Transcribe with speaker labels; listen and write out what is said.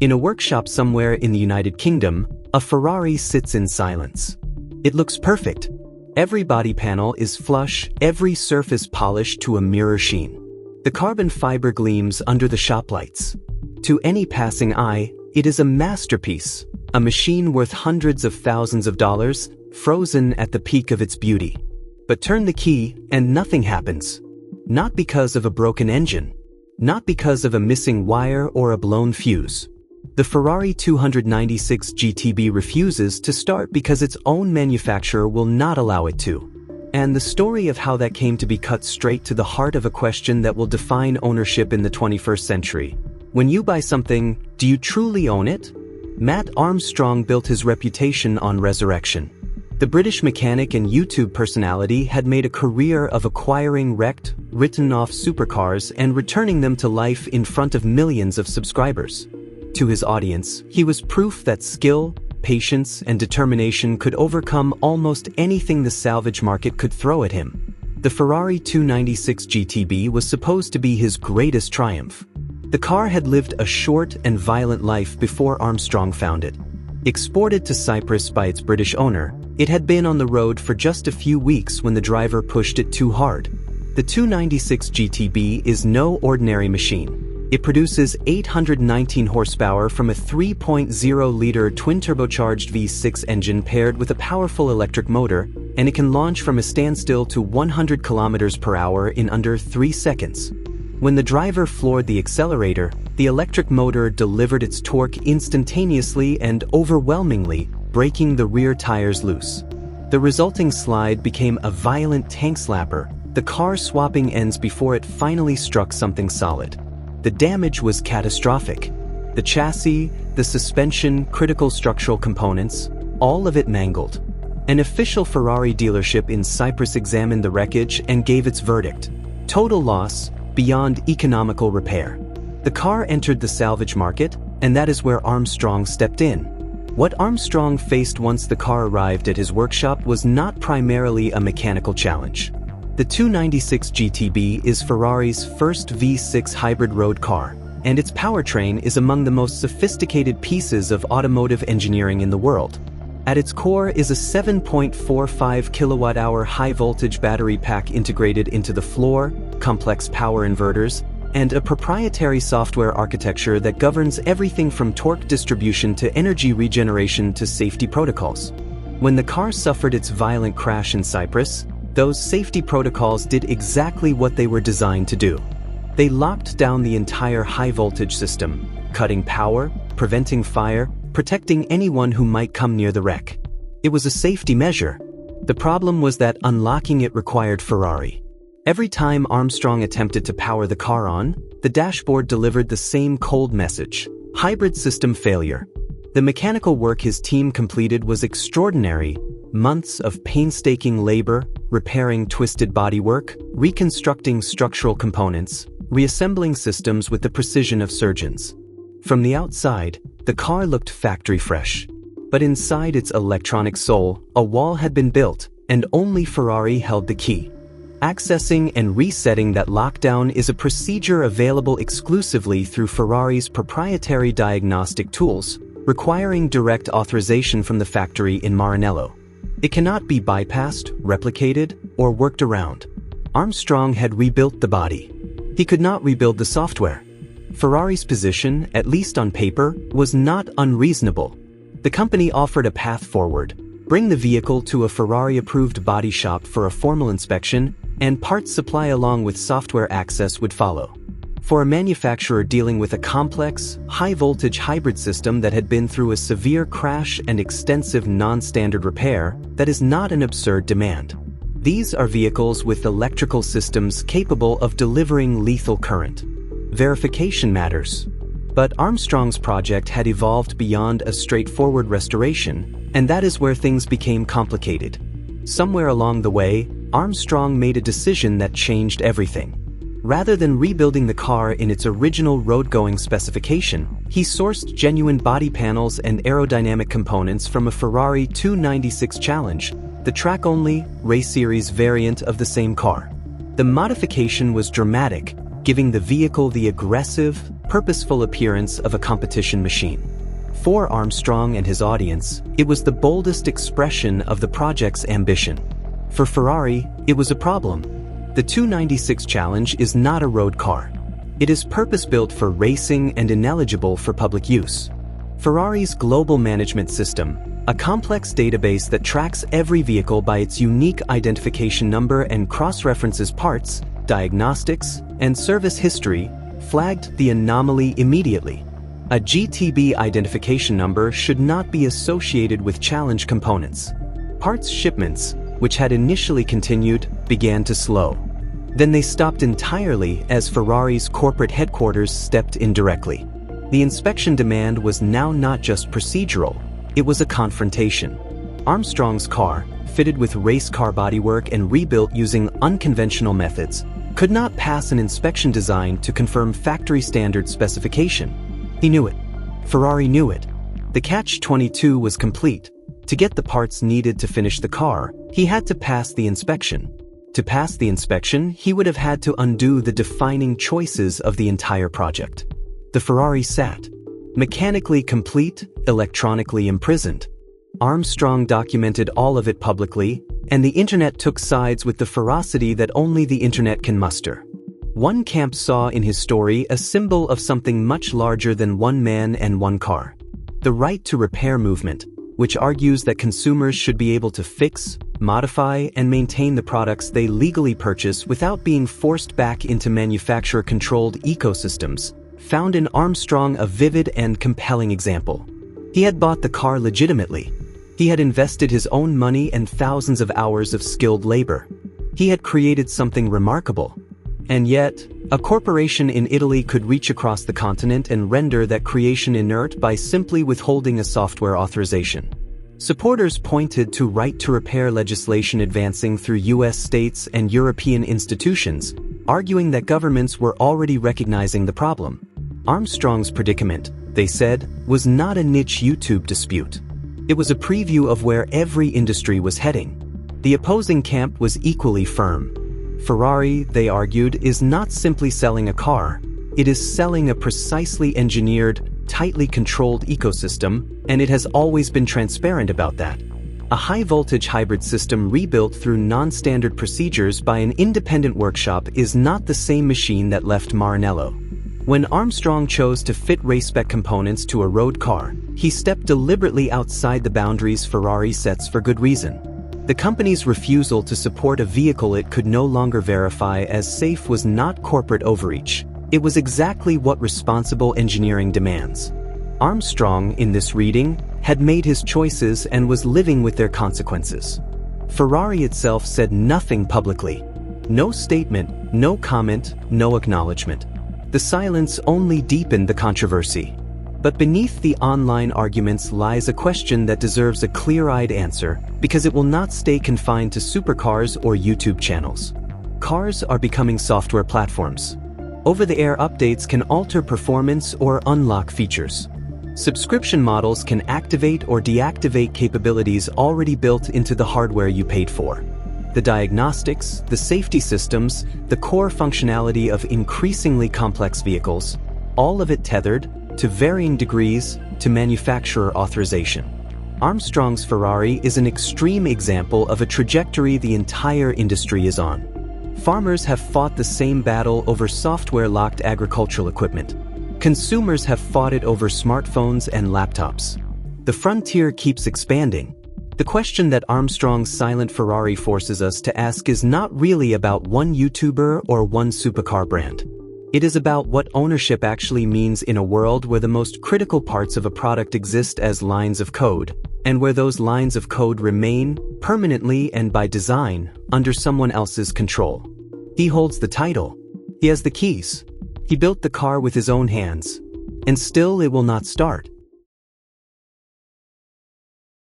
Speaker 1: In a workshop somewhere in the United Kingdom, a Ferrari sits in silence. It looks perfect. Every body panel is flush, every surface polished to a mirror sheen. The carbon fiber gleams under the shop lights. To any passing eye, it is a masterpiece, a machine worth hundreds of thousands of dollars, frozen at the peak of its beauty. But turn the key and nothing happens. Not because of a broken engine. Not because of a missing wire or a blown fuse. The Ferrari 296 GTB refuses to start because its own manufacturer will not allow it to. And the story of how that came to be cut straight to the heart of a question that will define ownership in the 21st century. When you buy something, do you truly own it? Matt Armstrong built his reputation on resurrection. The British mechanic and YouTube personality had made a career of acquiring wrecked, written-off supercars and returning them to life in front of millions of subscribers. To his audience, he was proof that skill, patience, and determination could overcome almost anything the salvage market could throw at him. The Ferrari 296 GTB was supposed to be his greatest triumph. The car had lived a short and violent life before Armstrong found it. Exported to Cyprus by its British owner, it had been on the road for just a few weeks when the driver pushed it too hard. The 296 GTB is no ordinary machine. It produces 819 horsepower from a 3.0-liter twin-turbocharged V6 engine paired with a powerful electric motor, and it can launch from a standstill to 100 kilometers per hour in under 3 seconds. When the driver floored the accelerator, the electric motor delivered its torque instantaneously and overwhelmingly, breaking the rear tires loose. The resulting slide became a violent tank slapper, the car swapping ends before it finally struck something solid. The damage was catastrophic. The chassis, the suspension, critical structural components, all of it mangled. An official Ferrari dealership in Cyprus examined the wreckage and gave its verdict: total loss, beyond economical repair. The car entered the salvage market, and that is where Armstrong stepped in. What Armstrong faced once the car arrived at his workshop was not primarily a mechanical challenge. The 296 GTB is Ferrari's first V6 hybrid road car, and its powertrain is among the most sophisticated pieces of automotive engineering in the world. At its core is a 7.45 kilowatt-hour high-voltage battery pack integrated into the floor, complex power inverters, and a proprietary software architecture that governs everything from torque distribution to energy regeneration to safety protocols. When the car suffered its violent crash in Cyprus, those safety protocols did exactly what they were designed to do. They locked down the entire high-voltage system, cutting power, preventing fire, protecting anyone who might come near the wreck. It was a safety measure. The problem was that unlocking it required Ferrari. Every time Armstrong attempted to power the car on, the dashboard delivered the same cold message: hybrid system failure. The mechanical work his team completed was extraordinary. Months of painstaking labor, repairing twisted bodywork, reconstructing structural components, reassembling systems with the precision of surgeons. From the outside, the car looked factory fresh. But inside its electronic soul, a wall had been built, and only Ferrari held the key. Accessing and resetting that lockdown is a procedure available exclusively through Ferrari's proprietary diagnostic tools, requiring direct authorization from the factory in Maranello. It cannot be bypassed, replicated, or worked around. Armstrong had rebuilt the body. He could not rebuild the software. Ferrari's position, at least on paper, was not unreasonable. The company offered a path forward: bring the vehicle to a Ferrari-approved body shop for a formal inspection, and parts supply along with software access would follow. For a manufacturer dealing with a complex, high-voltage hybrid system that had been through a severe crash and extensive non-standard repair, that is not an absurd demand. These are vehicles with electrical systems capable of delivering lethal current. Verification matters. But Armstrong's project had evolved beyond a straightforward restoration, and that is where things became complicated. Somewhere along the way, Armstrong made a decision that changed everything. Rather than rebuilding the car in its original road-going specification, he sourced genuine body panels and aerodynamic components from a Ferrari 296 Challenge, the track-only, race series variant of the same car. The modification was dramatic, giving the vehicle the aggressive, purposeful appearance of a competition machine. For Armstrong and his audience, it was the boldest expression of the project's ambition. For Ferrari, it was a problem. The 296 Challenge is not a road car. It is purpose-built for racing and ineligible for public use. Ferrari's global management system, a complex database that tracks every vehicle by its unique identification number and cross-references parts, diagnostics, and service history, flagged the anomaly immediately. A GTB identification number should not be associated with challenge components. Parts shipments, which had initially continued, began to slow. Then they stopped entirely as Ferrari's corporate headquarters stepped in directly. The inspection demand was now not just procedural, it was a confrontation. Armstrong's car, fitted with race car bodywork and rebuilt using unconventional methods, could not pass an inspection designed to confirm factory standard specification. He knew it. Ferrari knew it. The catch-22 was complete. To get the parts needed to finish the car, he had to pass the inspection. To pass the inspection, he would have had to undo the defining choices of the entire project. The Ferrari sat, mechanically complete, electronically imprisoned. Armstrong documented all of it publicly, and the internet took sides with the ferocity that only the internet can muster. One camp saw in his story a symbol of something much larger than one man and one car. The right to repair movement, which argues that consumers should be able to fix, modify, and maintain the products they legally purchase without being forced back into manufacturer-controlled ecosystems, found in Armstrong a vivid and compelling example. He had bought the car legitimately. He had invested his own money and thousands of hours of skilled labor. He had created something remarkable. And yet, a corporation in Italy could reach across the continent and render that creation inert by simply withholding a software authorization. Supporters pointed to right-to-repair legislation advancing through US states and European institutions, arguing that governments were already recognizing the problem. Armstrong's predicament, they said, was not a niche YouTube dispute. It was a preview of where every industry was heading. The opposing camp was equally firm. Ferrari, they argued, is not simply selling a car, it is selling a precisely engineered, tightly controlled ecosystem, and it has always been transparent about that. A high-voltage hybrid system rebuilt through non-standard procedures by an independent workshop is not the same machine that left Maranello. When Armstrong chose to fit race-spec components to a road car, he stepped deliberately outside the boundaries Ferrari sets for good reason. The company's refusal to support a vehicle it could no longer verify as safe was not corporate overreach. It was exactly what responsible engineering demands. Armstrong, in this reading, had made his choices and was living with their consequences. Ferrari itself said nothing publicly. No statement, no comment, no acknowledgement. The silence only deepened the controversy. But beneath the online arguments lies a question that deserves a clear-eyed answer, because it will not stay confined to supercars or YouTube channels. Cars are becoming software platforms. Over-the-air updates can alter performance or unlock features. Subscription models can activate or deactivate capabilities already built into the hardware you paid for. The diagnostics, the safety systems, the core functionality of increasingly complex vehicles, all of it tethered, to varying degrees, to manufacturer authorization. Armstrong's Ferrari is an extreme example of a trajectory the entire industry is on. Farmers have fought the same battle over software-locked agricultural equipment. Consumers have fought it over smartphones and laptops. The frontier keeps expanding. The question that Armstrong's silent Ferrari forces us to ask is not really about one YouTuber or one supercar brand. It is about what ownership actually means in a world where the most critical parts of a product exist as lines of code, and where those lines of code remain, permanently and by design, under someone else's control. He holds the title. He has the keys. He built the car with his own hands. And still it will not start.